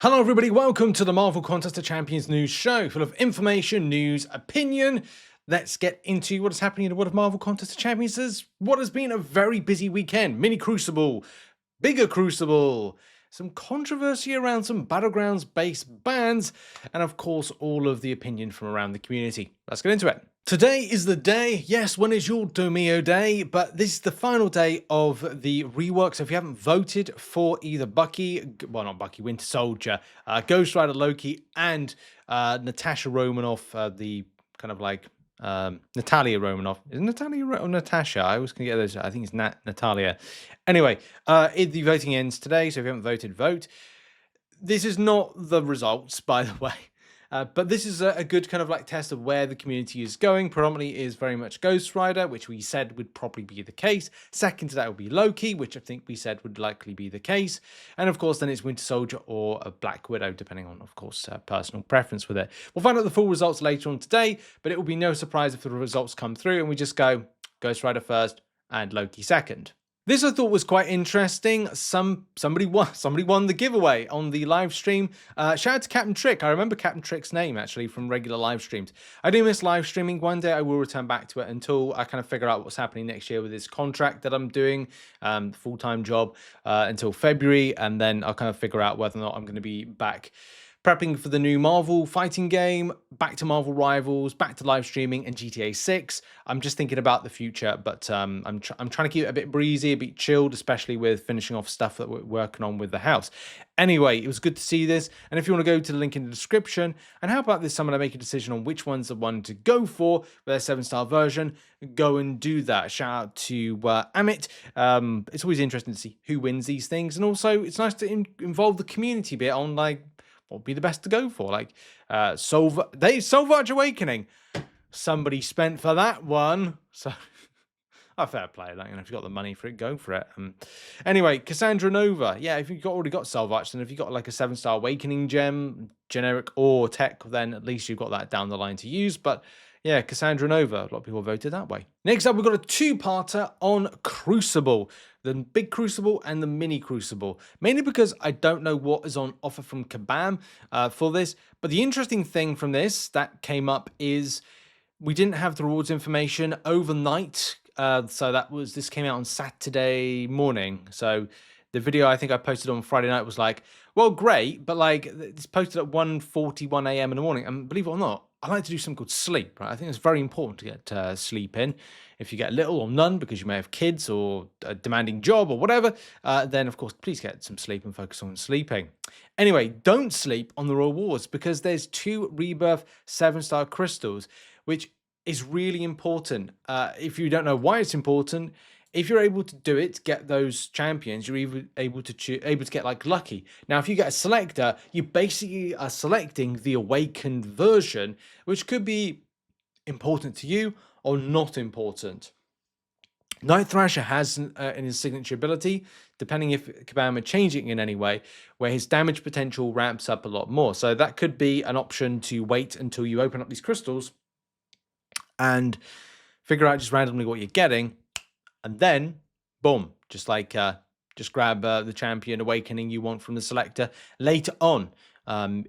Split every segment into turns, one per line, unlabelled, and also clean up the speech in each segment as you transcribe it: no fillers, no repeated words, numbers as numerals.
Hello everybody, welcome to the Marvel Contest of Champions news show, full of information, news, opinion. Let's get into what is happening in the world of Marvel Contest of Champions. What has been a very busy weekend. Mini Crucible, bigger Crucible, some controversy around some Battlegrounds based bans, and of course all of the opinion from around the community. Let's get into it. Today is the day. Yes, when is your Domio day? But this is the final day of the rework. So if you haven't voted for either Bucky, well, not Bucky, Winter Soldier, Ghost Rider Loki, and Natasha Romanoff, the kind of like Natalia Romanoff. Is it Natalia or Natasha? I always can get those. I think it's Natalia. Anyway, the voting ends today. So if you haven't voted, vote. This is not the results, by the way. But this is a good kind of like test of where the community is going. Predominantly is very much Ghost Rider, which we said would probably be the case. Second to that would be Loki, which I think we said would likely be the case. And of course, then it's Winter Soldier or a Black Widow, depending on, of course, personal preference with it. We'll find out the full results later on today, but it will be no surprise if the results come through and we just go Ghost Rider first and Loki second. This I thought was quite interesting. Somebody won the giveaway on the live stream. Shout out to Captain Trick. I remember Captain Trick's name actually from regular live streams. I do miss live streaming. One day I will return back to it until I kind of figure out what's happening next year with this contract that I'm doing, full-time job until February, and then I'll kind of figure out whether or not I'm going to be back prepping for the new Marvel fighting game, back to Marvel Rivals, back to live streaming, and GTA 6. I'm just thinking about the future, but I'm trying to keep it a bit breezy, a bit chilled, especially with finishing off stuff that we're working on with the house. Anyway, it was good to see this, and if you want to go to the link in the description, and how about this summer to make a decision on which one's the one to go for their 7-star version, go and do that. Shout out to Amit. It's always interesting to see who wins these things, and also it's nice to involve the community a bit on like what would be the best to go for, like Solvarch Awakening. Somebody spent for that one, so a fair play. Like, if you got the money for it, go for it. Anyway, Casandra Nova. Yeah, if you've already got Solvarch, then if you've got like a 7-star Awakening gem, generic or tech, then at least you've got that down the line to use. But yeah, Casandra Nova. A lot of people voted that way. Next up, we've got a two-parter on Crucible. The big Crucible and the mini Crucible. Mainly because I don't know what is on offer from Kabam for this. But the interesting thing from this that came up is we didn't have the rewards information overnight. So this came out on Saturday morning. So the video I think I posted on Friday night was like, well, great, but like it's posted at 1:41 a.m. in the morning. And believe it or not, I like to do something called sleep, right? I think it's very important to get sleep in. If you get little or none because you may have kids or a demanding job or whatever, then of course, please get some sleep and focus on sleeping. Anyway, don't sleep on the rewards because there's 2 Rebirth 7-star crystals, which is really important. If you don't know why it's important, if you're able to do it, get those champions, you're even able to get like lucky. Now, if you get a selector, you basically are selecting the awakened version, which could be important to you or not important. Nightthrasher has in his signature ability, depending if Kabam are changing in any way, where his damage potential ramps up a lot more. So that could be an option to wait until you open up these crystals and figure out just randomly what you're getting, and then boom, just grab the champion awakening you want from the selector later on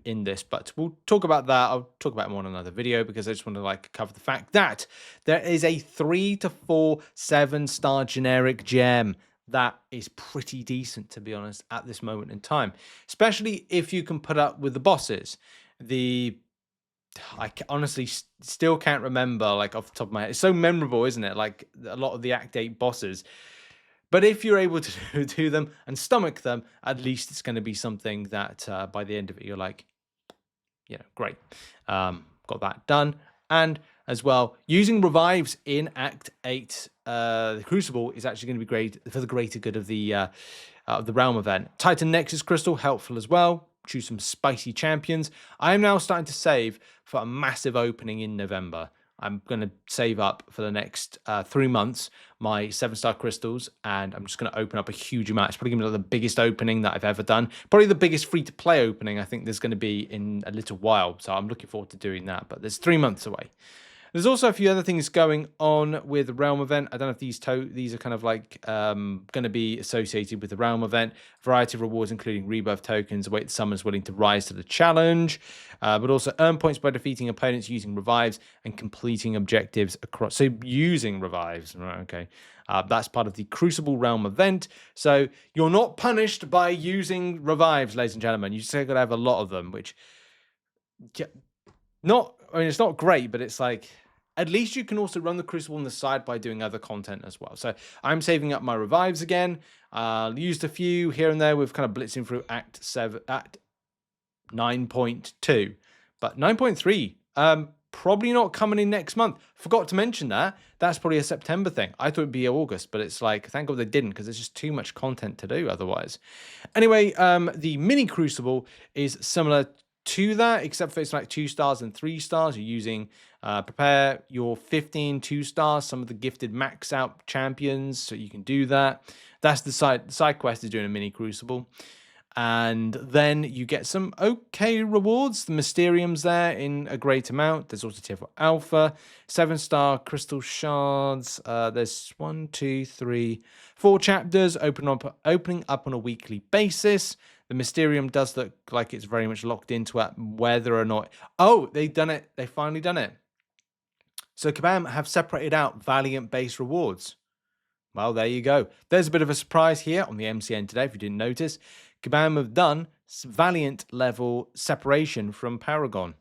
in this. But we'll talk about that. I'll talk about it more in another video because I just want to like cover the fact that there is a 3 to 4 7-star generic gem that is pretty decent, to be honest, at this moment in time, especially if you can put up with the bosses. I honestly still can't remember, like, off the top of my head. It's so memorable, isn't it? Like, a lot of the Act 8 bosses. But if you're able to do them and stomach them, at least it's going to be something that by the end of it, you're like, great. Got that done. And as well, using revives in Act 8, the Crucible is actually going to be great for the greater good of the Realm event. Titan Nexus Crystal, helpful as well. Choose some spicy champions. I am now starting to save for a massive opening in November. I'm going to save up for the next 3 months my 7-star crystals, and I'm just going to open up a huge amount. It's probably going to be the biggest opening that I've ever done. Probably the biggest free-to-play opening I think there's going to be in a little while. So I'm looking forward to doing that. But there's 3 months away. There's also a few other things going on with the Realm event. I don't know if these are kind of like going to be associated with the Realm event. Variety of rewards, including Rebirth tokens, await the summons willing to rise to the challenge, but also earn points by defeating opponents using revives and completing objectives across. So using revives, right? Okay. That's part of the Crucible Realm event. So you're not punished by using revives, ladies and gentlemen. You just got to have a lot of them, which it's not great, but it's like, at least you can also run the Crucible on the side by doing other content as well. So I'm saving up my revives again. Used a few here and there with kind of blitzing through Act 9.2. But 9.3, probably not coming in next month. Forgot to mention that. That's probably a September thing. I thought it'd be August, but it's like, thank God they didn't, because there's just too much content to do otherwise. Anyway, the mini Crucible is similar to that, except for it's like 2 stars and 3 stars. You're using prepare your 15 2-stars, some of the gifted max out champions, so you can do that. That's the side quest is doing a mini Crucible. And then you get some okay rewards. The Mysterium's there in a great amount. There's also tier 4 Alpha, 7-star Crystal Shards. There's 1, 2, 3, 4 chapters opening up on a weekly basis. The Mysterium does look like it's very much locked into it, whether or not... Oh, they've done it. They've finally done it. So Kabam have separated out Valiant-based rewards. Well, there you go. There's a bit of a surprise here on the MCN today, if you didn't notice. Kabam have done Valiant level separation from Paragon.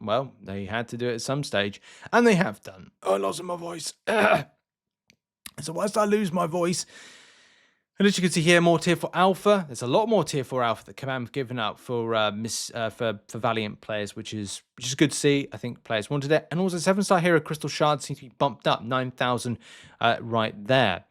Well, they had to do it at some stage, and they have done. Oh, I lost my voice. So whilst I lose my voice, and as you can see here, more tier 4 Alpha. There's a lot more tier 4 Alpha that Kabam have given up for Valiant players, which is good to see. I think players wanted it. And also 7-star Hero Crystal Shards seems to be bumped up, 9,000 right there.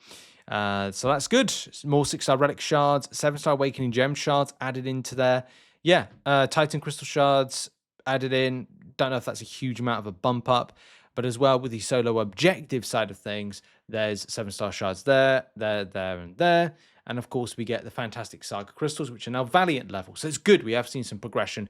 So that's good. More 6-star Relic Shards, 7-star Awakening Gem Shards added into there. Yeah, Titan Crystal Shards added in. Don't know if that's a huge amount of a bump up. But as well, with the solo objective side of things, there's 7-star shards there, and there. And of course, we get the fantastic Saga Crystals, which are now Valiant level. So it's good. We have seen some progression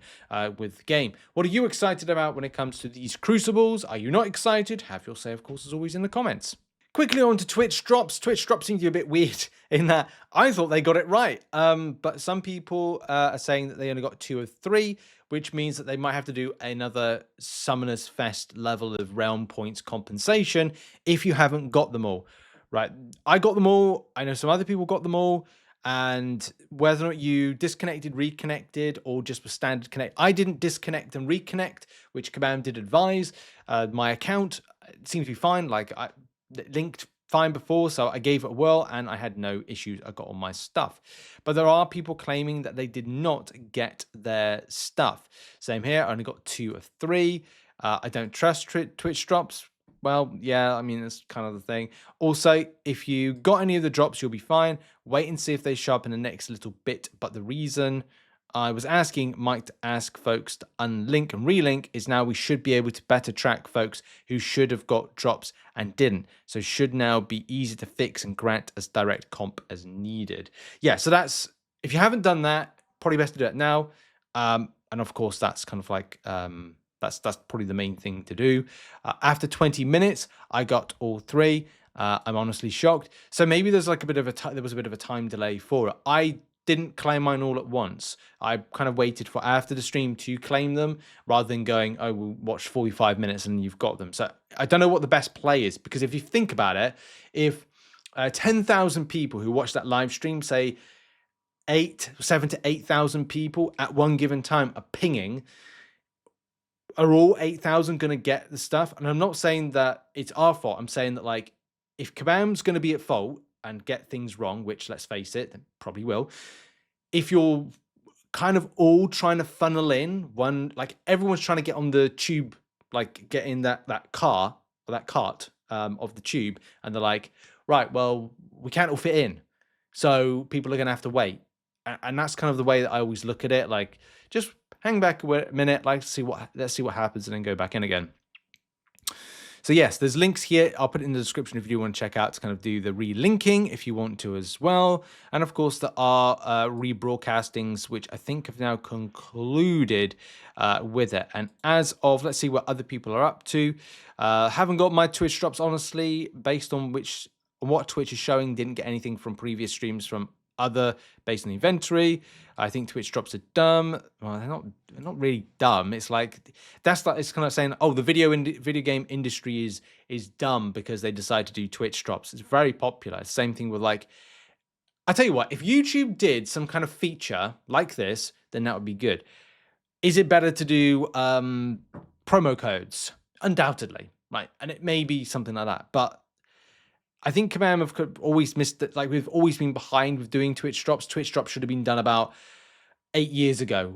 with the game. What are you excited about when it comes to these Crucibles? Are you not excited? Have your say, of course, as always, in the comments. Quickly on to Twitch drops. Twitch drops seem to be a bit weird in that I thought they got it right. But some people are saying that they only got 2 of 3, which means that they might have to do another Summoners Fest level of realm points compensation if you haven't got them all. Right? I got them all. I know some other people got them all. And whether or not you disconnected, reconnected, or just was standard connect. I didn't disconnect and reconnect, which Kabam did advise. My account seems to be fine. Like, I linked fine before, so I gave it a whirl and I had no issues. I got all my stuff. But there are people claiming that they did not get their stuff. Same here, I only got 2 of 3. I don't trust Twitch drops. Well, yeah, I mean, that's kind of the thing. Also, if you got any of the drops, you'll be fine. Wait and see if they show up in the next little bit. But the reason I was asking Mike to ask folks to unlink and relink is now we should be able to better track folks who should have got drops and didn't. So should now be easy to fix and grant as direct comp as needed. Yeah, so that's, if you haven't done that, probably best to do it now. And of course, that's kind of like, that's probably the main thing to do. After 20 minutes, I got all 3. I'm honestly shocked. So maybe there's like a bit of there was a bit of a time delay for it. I didn't claim mine all at once. I kind of waited for after the stream to claim them rather than going, oh, we'll watch 45 minutes and you've got them. So I don't know what the best play is, because if you think about it, if 10,000 people who watch that live stream, say 7 to 8,000 people at one given time are pinging, are all 8,000 going to get the stuff? And I'm not saying that it's our fault. I'm saying that, like, if Kabam's going to be at fault and get things wrong, which, let's face it, they probably will, if you're kind of all trying to funnel in one, like everyone's trying to get on the tube, like get in that car or that cart of the tube, and they're like, right, well, we can't all fit in, so people are going to have to wait. And that's kind of the way that I always look at it. Like, just hang back a minute, like let's see what happens, and then go back in again. So yes, there's links here. I'll put it in the description if you do want to check out to kind of do the relinking if you want to as well. And of course, there are rebroadcastings, which I think have now concluded with it. And as of, let's see what other people are up to. Haven't got my Twitch drops, honestly, based on what Twitch is showing. Didn't get anything from previous streams from other based on the inventory. I think Twitch drops are dumb. Well, they're not really dumb. It's like it's kind of saying, oh, the video game industry is dumb because they decide to do Twitch drops. It's very popular. Same thing with like, I tell you what, if YouTube did some kind of feature like this, then that would be good. Is it better to do promo codes? Undoubtedly, right? And it may be something like that, but I think Kabam have always missed it. Like, we've always been behind with doing Twitch drops. Twitch drops should have been done about 8 years ago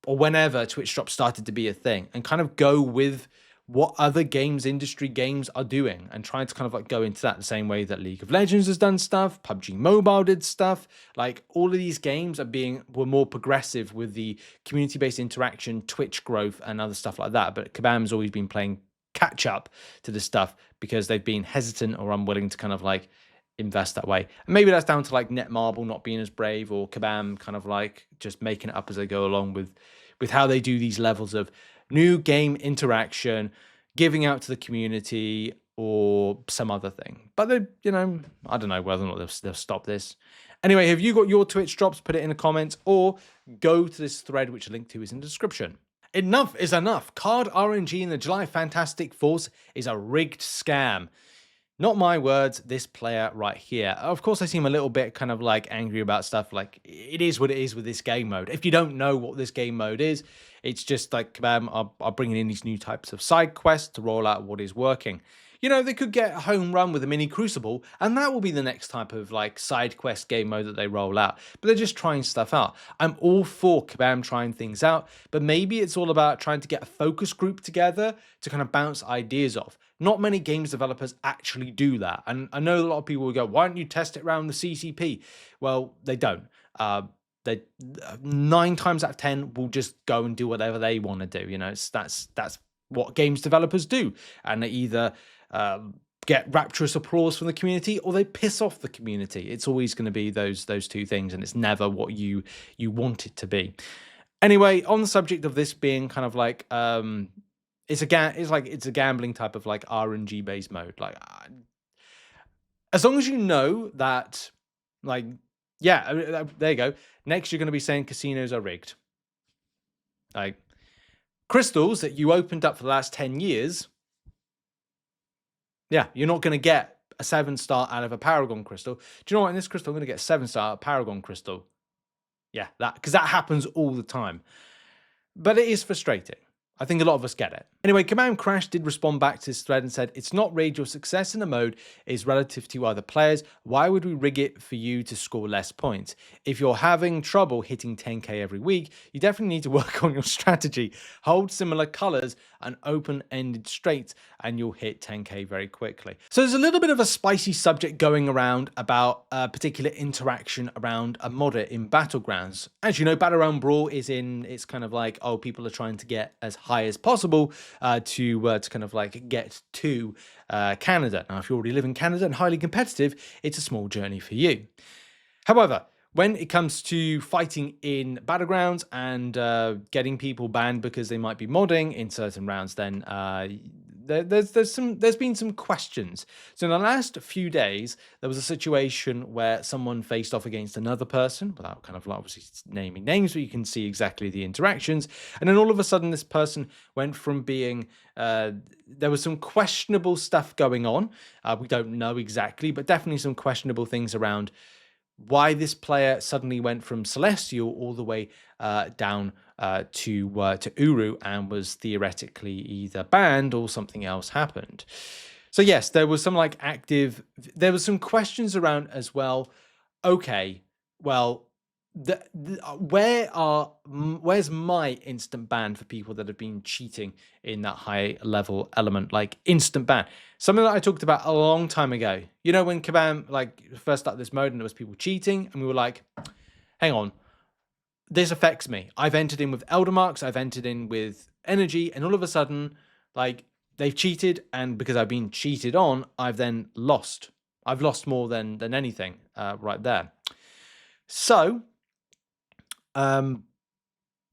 whenever Twitch drops started to be a thing, and kind of go with what other industry games are doing and trying to kind of like go into that the same way that League of Legends has done stuff, PUBG Mobile did stuff. Like, all of these games were more progressive with the community-based interaction, Twitch growth, and other stuff like that. But Kabam's always been playing catch up to this stuff because they've been hesitant or unwilling to kind of like invest that way. And maybe that's down to like Netmarble not being as brave, or Kabam kind of like just making it up as they go along with how they do these levels of new game interaction, giving out to the community, or some other thing. But they, I don't know whether or not they'll stop this. Anyway, have you got your Twitch drops? Put it in the comments, or go to this thread, which a link to is in the description. Enough is enough. Card RNG in the July Fantastic Force is a rigged scam. Not my words, this player right here. Of course, I seem a little bit kind of like angry about stuff. Like, it is what it is with this game mode. If you don't know what this game mode is, it's just like Kabam are bringing in these new types of side quests to roll out what is working. They could get a home run with a mini Crucible, and that will be the next type of like side quest game mode that they roll out. But they're just trying stuff out. I'm all for Kabam trying things out, but maybe it's all about trying to get a focus group together to kind of bounce ideas off. Not many games developers actually do that. And I know a lot of people will go, why don't you test it around the CCP? Well, they don't. They 9 times out of 10 will just go and do whatever they want to do. That's what games developers do. And they either get rapturous applause from the community, or they piss off the community. It's always going to be those two things, and it's never what you want it to be. Anyway, on the subject of this being kind of like it's a gambling type of like RNG based mode. Like, as long as you know that, like, yeah, there you go. Next, you're going to be saying casinos are rigged. Like, crystals that you opened up for the last 10 years. Yeah, you're not going to get a 7-star out of a Paragon crystal. Do you know what? In this crystal, I'm going to get a 7-star out of Paragon crystal. Yeah, because that happens all the time. But it is frustrating. I think a lot of us get it. Anyway, Command Crash did respond back to this thread and said, it's not rigged. Your success in the mode is relative to other players. Why would we rig it for you to score less points? If you're having trouble hitting 10k every week, you definitely need to work on your strategy. Hold similar colors and open-ended straights, and you'll hit 10k very quickly. So there's a little bit of a spicy subject going around about a particular interaction around a modder in Battlegrounds. As you know, Battleground Brawl it's kind of like, oh, people are trying to get as high as possible to kind of like get to Canada. Now, if you already live in Canada and highly competitive, it's a small journey for you. However, when it comes to fighting in Battlegrounds and getting people banned because they might be modding in certain rounds, then there's been some questions. So in the last few days, there was a situation where someone faced off against another person, without kind of like obviously naming names, but you can see exactly the interactions. And then all of a sudden, this person went from being there was some questionable stuff going on. We don't know exactly, but definitely some questionable things around why this player suddenly went from Celestial all the way down to Uru and was theoretically either banned or something else happened. So yes, there was some like there was some questions around as well. Okay, well, where's my instant ban for people that have been cheating in that high level element, like instant ban? Something that I talked about a long time ago. You know, when Kabam like first started this mode and there was people cheating, and we were like, hang on, this affects me. I've entered in with Elder Marks, I've entered in with energy, and all of a sudden, like, they've cheated, and because I've been cheated on, I've then lost. I've lost more than anything right there. So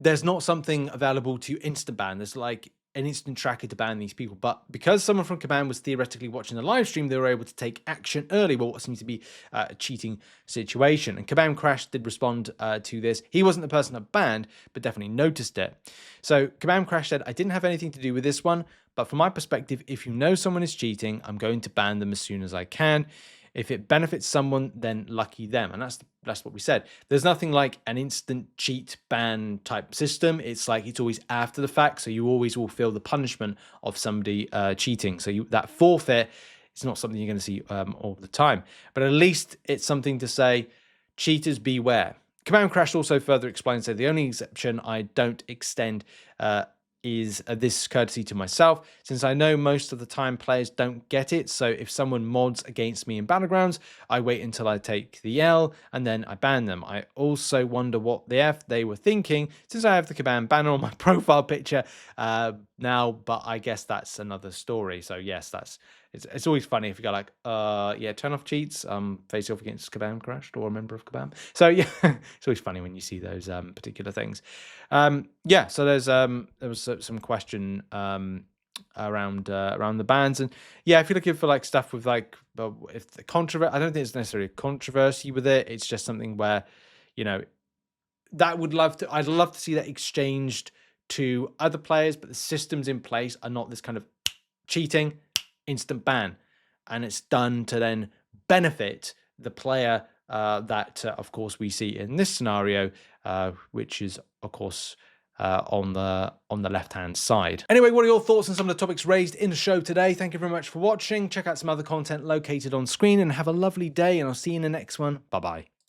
there's not something available to instant ban. There's like an instant tracker to ban these people. But because someone from Kabam was theoretically watching the live stream, they were able to take action early. Well, what seems to be a cheating situation. And Kabam Crash did respond to this. He wasn't the person that banned, but definitely noticed it. So Kabam Crash said, I didn't have anything to do with this one. But from my perspective, if you know someone is cheating, I'm going to ban them as soon as I can. If it benefits someone, then lucky them. And that's what we said. There's nothing like an instant cheat ban type system. It's like it's always after the fact. So you always will feel the punishment of somebody cheating. So that forfeit is not something you're going to see all the time. But at least it's something to say, cheaters beware. Command Crash also further explains that the only exception I don't extend is this courtesy to myself, since I know most of the time players don't get it. So if someone mods against me in Battlegrounds, I wait until I take the L and then I ban them. I also wonder what the F they were thinking, since I have the Kabam banner on my profile picture now, but I guess that's another story. So yes, it's always funny if you go like, yeah, turn off cheats, face off against Kabam Crashed or a member of Kabam. So yeah, it's always funny when you see those particular things. Yeah, so there was some question around the bans, and yeah, if you're looking for like stuff with like, if the controversy, I don't think it's necessarily a controversy with it. It's just something where, you know, I'd love to see that exchanged to other players, but the systems in place are not this kind of cheating, instant ban, and it's done to then benefit the player that of course we see in this scenario, which is of course on the left hand side. Anyway, what are your thoughts on some of the topics raised in the show today? Thank you very much for watching. Check out some other content located on screen and have a lovely day, and I'll see you in the next one. Bye bye.